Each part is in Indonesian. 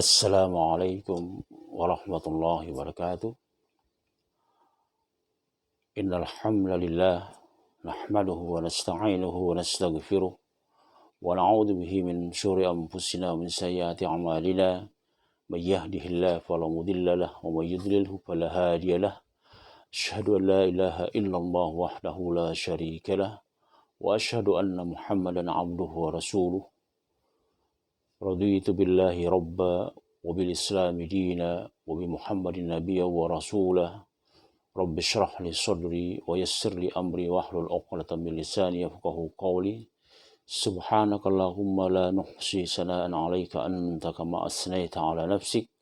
Assalamualaikum warahmatullahi wabarakatuh. Innal hamdalillah nahmaduhu wa nasta'inuhu wa nastaghfiruh wa na'udzu bihi min syururi anfusina wa min sayyiati a'malina. May yahdihillahu fala mudilla lahu wa may yudlilhu fala hadiya lahu. Asyhadu an la ilaha illallah wahdahu la syarika lahu wa asyhadu anna Muhammadan 'abduhu wa rasuluh. Raditu billahi rabba wa bil islami dina wa bi Muhammadin nabiyya wa rasulah. Rabbi shrah li sadri wa yassir li amri wahlul 'uqdatam min lisani yafqahu qawli. Subhanakallahumma la nuhsi sana'an 'alaika anta kama asnaita 'ala nafsik.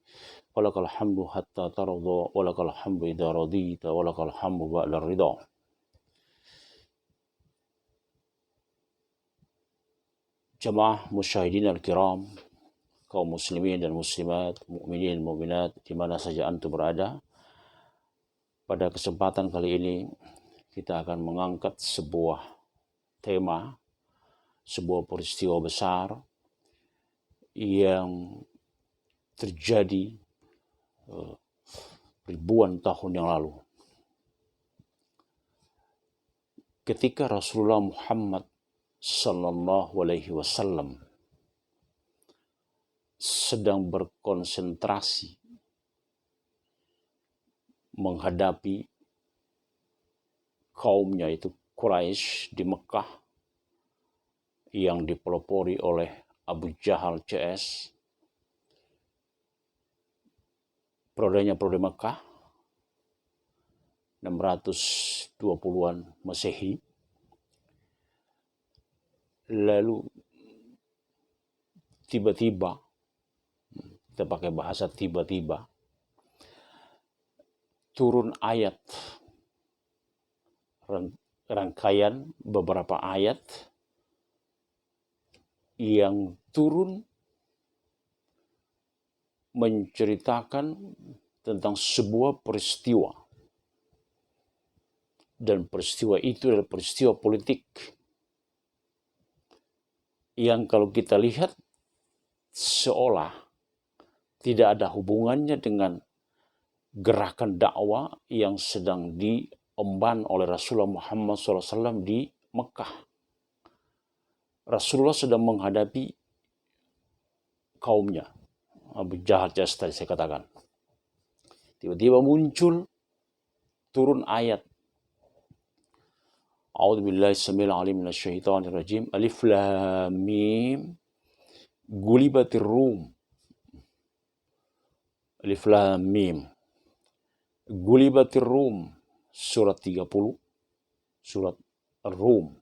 Walakal hamdu hatta tarda walakal hamdu idza radita walakal hamdu ba'da ridha. Jamaah musyahidin al-kiram, kaum muslimin dan muslimat, mukminin mukminat di mana saja antum berada. Pada kesempatan kali ini kita akan mengangkat sebuah tema, sebuah peristiwa besar yang terjadi ribuan tahun yang lalu. Ketika Rasulullah Muhammad sallallahu alaihi wasallam sedang berkonsentrasi menghadapi kaumnya itu Quraisy di Mekah yang dipelopori oleh Abu Jahal CS. Periode Mekah 620-an Masehi. Lalu tiba-tiba, kita pakai bahasa tiba-tiba, turun ayat, rangkaian beberapa ayat yang turun menceritakan tentang sebuah peristiwa. Dan peristiwa itu adalah peristiwa politik yang kalau kita lihat seolah tidak ada hubungannya dengan gerakan dakwah yang sedang diemban oleh Rasulullah Muhammad SAW di Mekah. Rasulullah sedang menghadapi kaumnya, Abu Jahal tadi saya katakan. Tiba-tiba muncul turun ayat. A'udzubillahi samil alim minasyaitonir rajim. Alif lam mim. Gulibatir Rum. Alif lam mim. Gulibatir Rum. Surat 30. Surat Rum.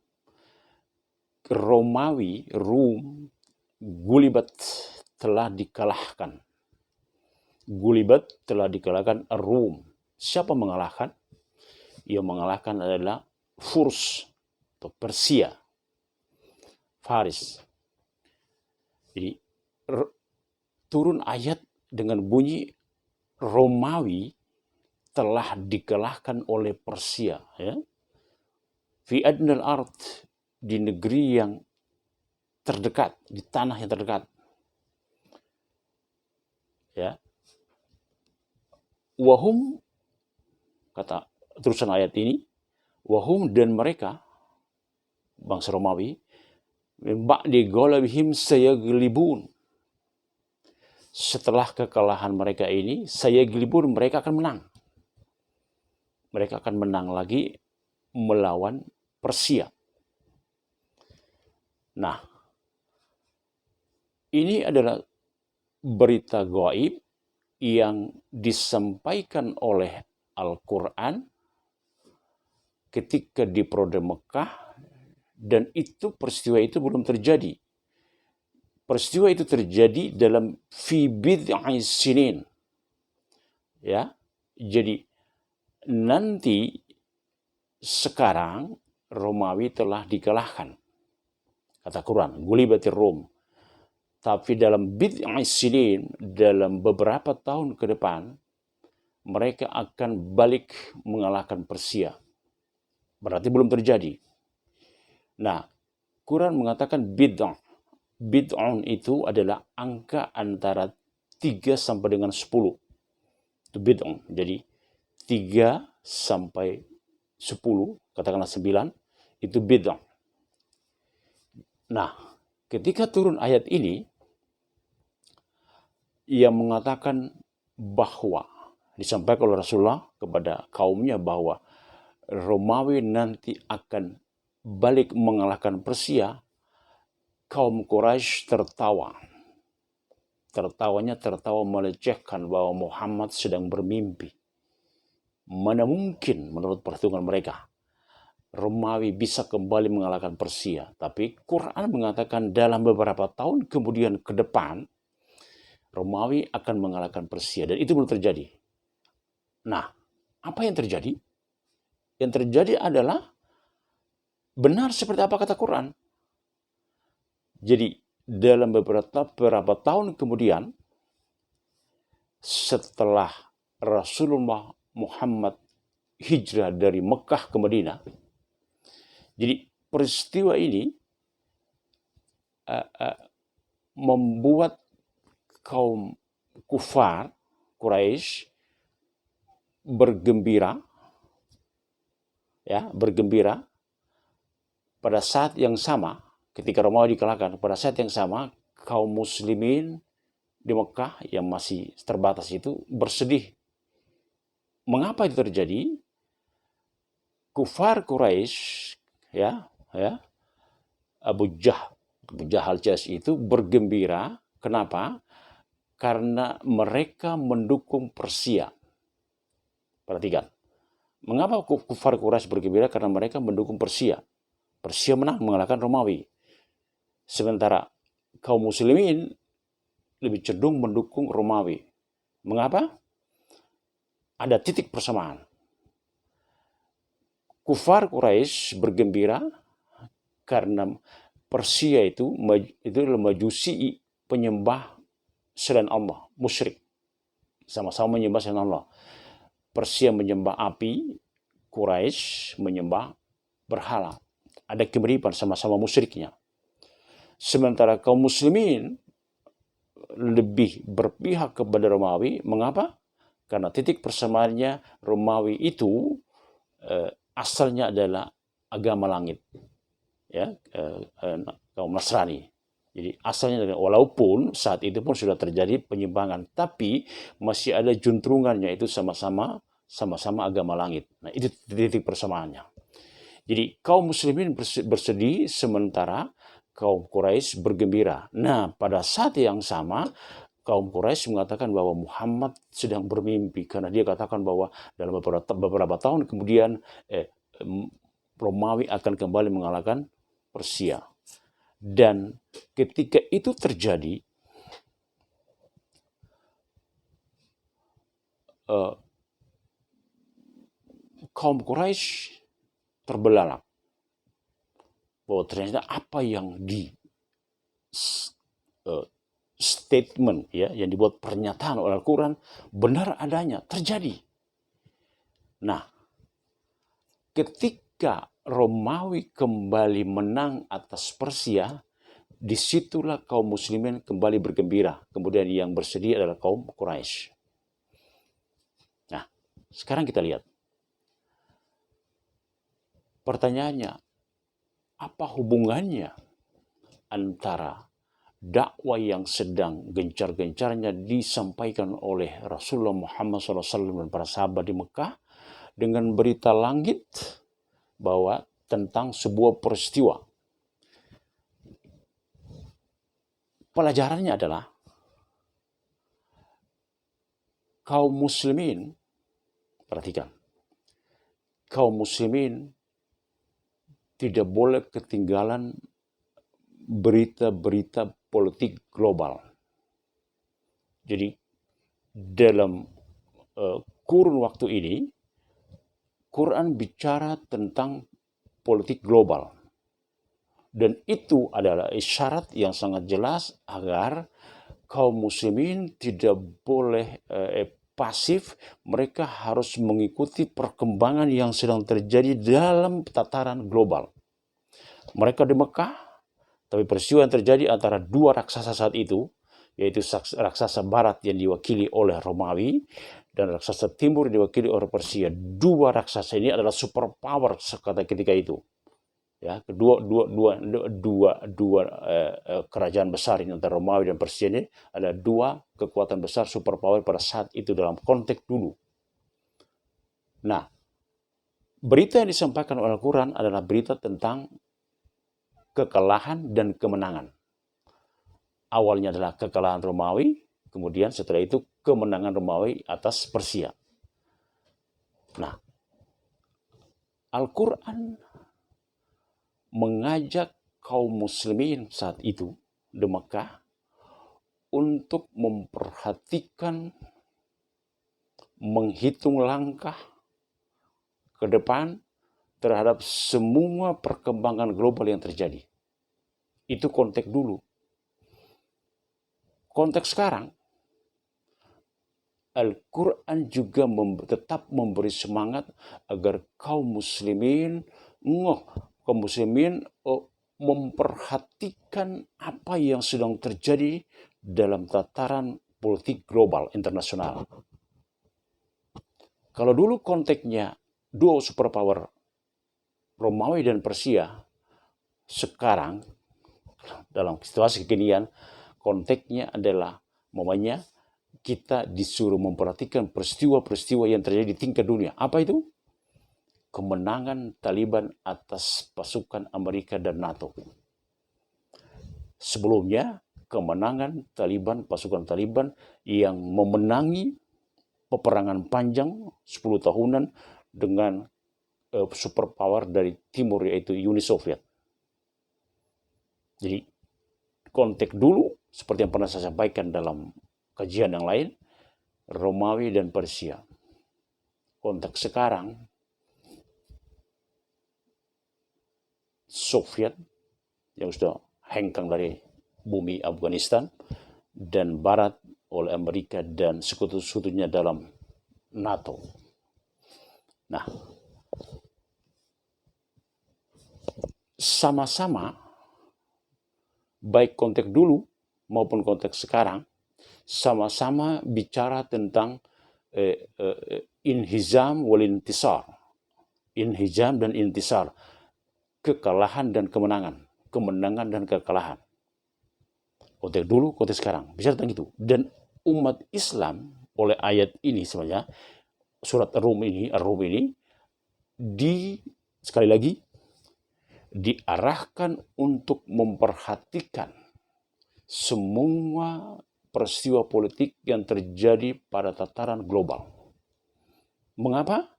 Romawi, Rum, Gulibat telah dikalahkan. Gulibat telah dikalahkan Rum. Siapa mengalahkan? Yang mengalahkan adalah Furs atau Persia, Faris. Jadi turun ayat dengan bunyi Romawi telah dikalahkan oleh Persia. Ya. Fi adnal ard, di negeri yang terdekat, di tanah yang terdekat. Ya. Wahum, kata terusan ayat ini, wahum dan mereka, bangsa Romawi, ba'di ghalabihim sayaglibun. Setelah kekalahan mereka ini, sayaglibun, mereka akan menang. Mereka akan menang lagi melawan Persia. Nah, ini adalah berita gaib yang disampaikan oleh Al-Quran ketika di periode Mekah, dan itu peristiwa itu belum terjadi. Peristiwa itu terjadi dalam fi bid'i sinin. Ya. Jadi nanti sekarang Romawi telah dikalahkan. Kata Quran, gulibatir Rum. Tapi dalam bid'i sinin, dalam beberapa tahun ke depan, mereka akan balik mengalahkan Persia. Berarti belum terjadi. Nah, Quran mengatakan bid'ah. Bid'un itu adalah angka antara 3 sampai dengan 10. Itu bid'ah. Jadi 3 sampai 10, katakanlah 9, itu bid'ah. Nah, ketika turun ayat ini yang mengatakan bahwa disampaikan oleh Rasulullah kepada kaumnya bahwa Romawi nanti akan balik mengalahkan Persia, kaum Quraisy tertawa. Tertawanya tertawa melecehkan bahwa Muhammad sedang bermimpi. Mana mungkin menurut perhitungan mereka Romawi bisa kembali mengalahkan Persia. Tapi Quran mengatakan dalam beberapa tahun kemudian ke depan Romawi akan mengalahkan Persia. Dan itu belum terjadi. Nah, apa yang terjadi? Yang terjadi adalah benar seperti apa kata Quran. Jadi dalam beberapa tahun kemudian setelah Rasulullah Muhammad hijrah dari Mekah ke Madinah, jadi peristiwa ini membuat kaum kufar Quraisy bergembira pada saat yang sama ketika Romawi dikalahkan. Pada saat yang sama kaum muslimin di Mekah yang masih terbatas itu bersedih. Mengapa itu terjadi? Kufar Quraisy Abu Jahal itu bergembira. Kenapa? Karena mereka mendukung Persia. Perhatikan. Mengapa kufar Quraisy bergembira? Karena mereka mendukung Persia. Persia menang mengalahkan Romawi. Sementara kaum muslimin lebih cenderung mendukung Romawi. Mengapa? Ada titik persamaan. Kufar Quraisy bergembira karena Persia itu adalah majusi, penyembah selain Allah, musyrik. Sama-sama menyembah selain Allah. Persia menyembah api, Quraisy menyembah berhala. Ada kemiripan sama-sama musyriknya. Sementara kaum muslimin lebih berpihak kepada Romawi. Mengapa? Karena titik persamaannya Romawi itu asalnya adalah agama langit, kaum Nasrani. Jadi asalnya walaupun saat itu pun sudah terjadi penyimpangan, tapi masih ada juntrungannya, itu sama-sama agama langit. Nah, itu titik persamaannya. Jadi kaum muslimin bersedih sementara kaum Quraisy bergembira. Nah, pada saat yang sama kaum Quraisy mengatakan bahwa Muhammad sedang bermimpi karena dia katakan bahwa dalam beberapa tahun kemudian Romawi akan kembali mengalahkan Persia. Dan ketika itu terjadi, kaum Quraisy terbelalak bahwa ternyata apa yang di statement yang dibuat pernyataan oleh Al-Quran benar adanya, terjadi. Nah, ketika Romawi kembali menang atas Persia, disitulah kaum muslimin kembali bergembira. Kemudian yang bersedih adalah kaum Quraisy. Nah, sekarang kita lihat. Pertanyaannya, apa hubungannya antara dakwah yang sedang gencar-gencarnya disampaikan oleh Rasulullah Muhammad SAW dan para sahabat di Mekah dengan berita langit bahwa tentang sebuah peristiwa? Pelajarannya adalah kaum muslimin, perhatikan, kaum muslimin tidak boleh ketinggalan berita-berita politik global. Jadi dalam kurun waktu ini, Quran bicara tentang politik global. Dan itu adalah isyarat yang sangat jelas agar kaum muslimin tidak boleh pasif. Mereka harus mengikuti perkembangan yang sedang terjadi dalam tataran global. Mereka di Mekah, tapi peristiwa yang terjadi antara dua raksasa saat itu, yaitu raksasa barat yang diwakili oleh Romawi dan raksasa timur diwakili oleh Persia. Dua raksasa ini adalah superpower ketika itu. Ya, dua kerajaan besar ini antara Romawi dan Persia ini ada dua kekuatan besar superpower pada saat itu dalam konteks dulu. Nah, berita yang disampaikan oleh Al-Quran adalah berita tentang kekalahan dan kemenangan. Awalnya adalah kekalahan Romawi, kemudian setelah itu kemenangan Romawi atas Persia. Nah, Al-Quran mengajak kaum muslimin saat itu di Mekah untuk memperhatikan, menghitung langkah ke depan terhadap semua perkembangan global yang terjadi. Itu konteks dulu. Konteks sekarang, Al-Quran juga tetap memberi semangat agar kaum muslimin memperhatikan apa yang sedang terjadi dalam tataran politik global internasional. Kalau dulu konteksnya dua superpower Romawi dan Persia, sekarang dalam situasi kekinian konteksnya adalah kita disuruh memperhatikan peristiwa-peristiwa yang terjadi di tingkat dunia. Apa itu? Kemenangan Taliban atas pasukan Amerika dan NATO. Sebelumnya, kemenangan pasukan Taliban yang memenangi peperangan panjang 10 tahunan dengan superpower dari timur, yaitu Uni Soviet. Jadi, konteks dulu, seperti yang pernah saya sampaikan dalam kajian yang lain, Romawi dan Persia. Konteks sekarang, Soviet yang sudah hengkang dari bumi Afghanistan, dan Barat oleh Amerika dan sekutu-sekutunya dalam NATO. Nah, sama-sama, baik konteks dulu maupun konteks sekarang, sama-sama bicara tentang inhizam wal intisar. Inhizam dan intisar. Kekalahan dan kemenangan. Kemenangan dan kekalahan. Konteks dulu, konteks sekarang. Bicara tentang itu. Dan umat Islam oleh ayat ini sebenarnya, surat Ar-Rum ini sekali lagi diarahkan untuk memperhatikan semua peristiwa politik yang terjadi pada tataran global. Mengapa?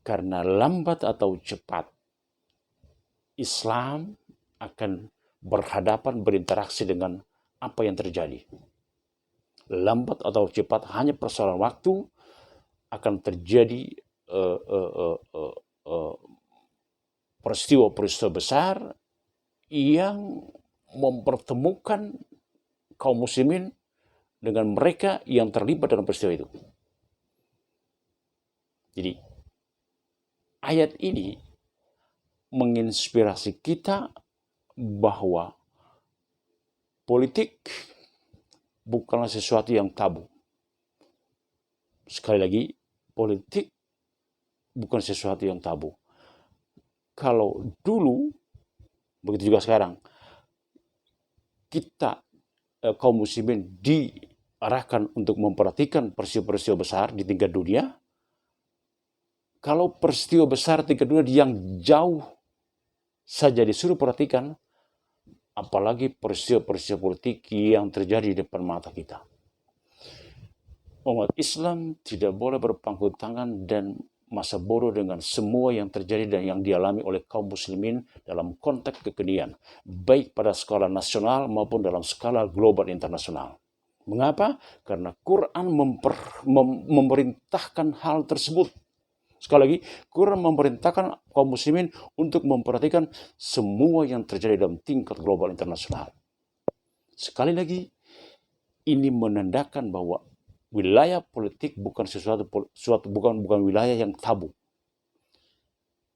Karena lambat atau cepat Islam akan berhadapan, berinteraksi dengan apa yang terjadi. Lambat atau cepat, hanya persoalan waktu akan terjadi peristiwa-peristiwa besar yang mempertemukan kaum muslimin dengan mereka yang terlibat dalam peristiwa itu. Jadi, ayat ini menginspirasi kita bahwa politik bukanlah sesuatu yang tabu. Sekali lagi, politik bukan sesuatu yang tabu. Kalau dulu, begitu juga sekarang, kita kaum muslimin diarahkan untuk memperhatikan peristiwa-peristiwa besar di tingkat dunia. Kalau peristiwa besar tingkat dunia yang jauh saja disuruh perhatikan, apalagi peristiwa-peristiwa politik yang terjadi di depan mata kita. Umat Islam tidak boleh berpangku tangan dan masa bodoh dengan semua yang terjadi dan yang dialami oleh kaum muslimin dalam konteks kekinian, baik pada skala nasional maupun dalam skala global internasional. Mengapa? Karena Quran memerintahkan hal tersebut. Sekali lagi, Quran memerintahkan kaum muslimin untuk memperhatikan semua yang terjadi dalam tingkat global internasional. Sekali lagi, ini menandakan bahwa wilayah politik bukan bukan wilayah yang tabu.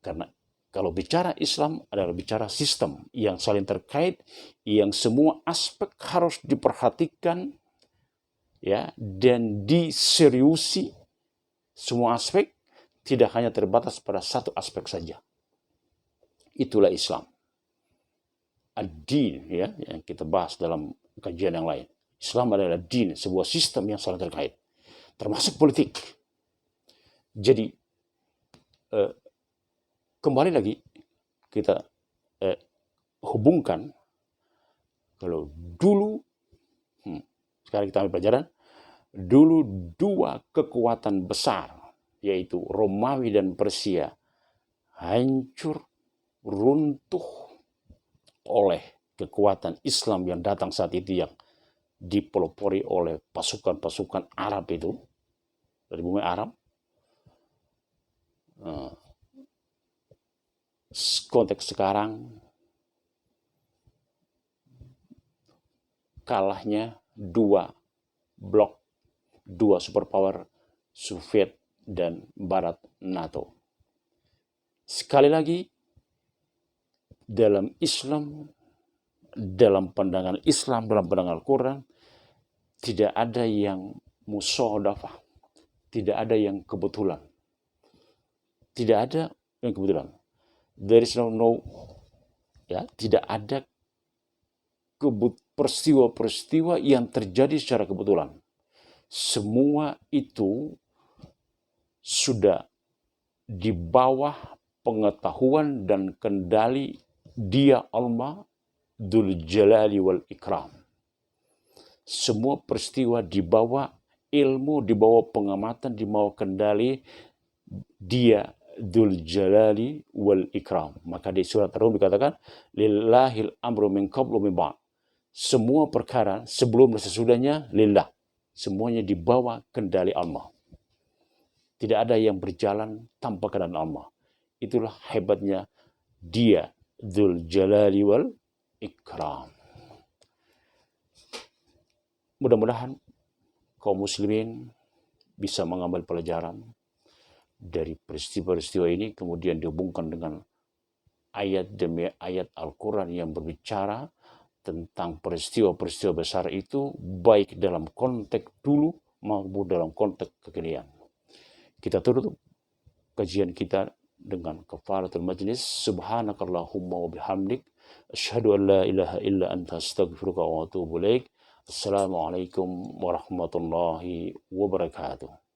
Karena Kalau bicara Islam adalah bicara sistem yang saling terkait, yang semua aspek harus diperhatikan ya dan diseriusi. Semua aspek tidak hanya terbatas pada satu aspek saja. Itulah Islam. Ad-din ya yang kita bahas dalam kajian yang lain. Islam adalah din, sebuah sistem yang saling terkait, termasuk politik. Jadi kembali lagi kita hubungkan, kalau dulu sekarang kita ambil pelajaran, dulu dua kekuatan besar yaitu Romawi dan Persia hancur, runtuh oleh kekuatan Islam yang datang saat itu, yang dipelopori oleh pasukan-pasukan Arab itu dari bumi Arab. Konteks sekarang kalahnya dua blok, dua superpower, Soviet dan Barat NATO. Sekali lagi, dalam Islam, dalam pandangan Islam, dalam pandangan Al-Quran, tidak ada yang musodafah, tidak ada yang kebetulan. Tidak ada yang kebetulan. There is no ya, tidak ada peristiwa-peristiwa yang terjadi secara kebetulan. Semua itu sudah di bawah pengetahuan dan kendali Dia Allah Dzul Jalali wal Ikram. Semua peristiwa di bawah ilmu, di bawah pengamatan, di bawah kendali Dia Dzul Jalali wal Ikram. Maka di surat Ar-Rum dikatakan, lillahil amru min qablu min ba'd. Semua perkara sebelum dan sesudahnya lillah. Semuanya di bawah kendali Allah. Tidak ada yang berjalan tanpa kendali Allah. Itulah hebatnya Dia Dzul Jalali wal Ikram. Mudah-mudahan kaum muslimin bisa mengambil pelajaran dari peristiwa-peristiwa ini, kemudian dihubungkan dengan ayat demi ayat Al-Quran yang berbicara tentang peristiwa-peristiwa besar itu, baik dalam konteks dulu maupun dalam konteks kekinian. Kita tutup kajian kita dengan kafaratul majlis. Subhanakallahumma wa bihamdik, asyhadu an la ilaha illa anta astaghfiruka wa atubu ilaik. Assalamualaikum warahmatullahi wabarakatuh.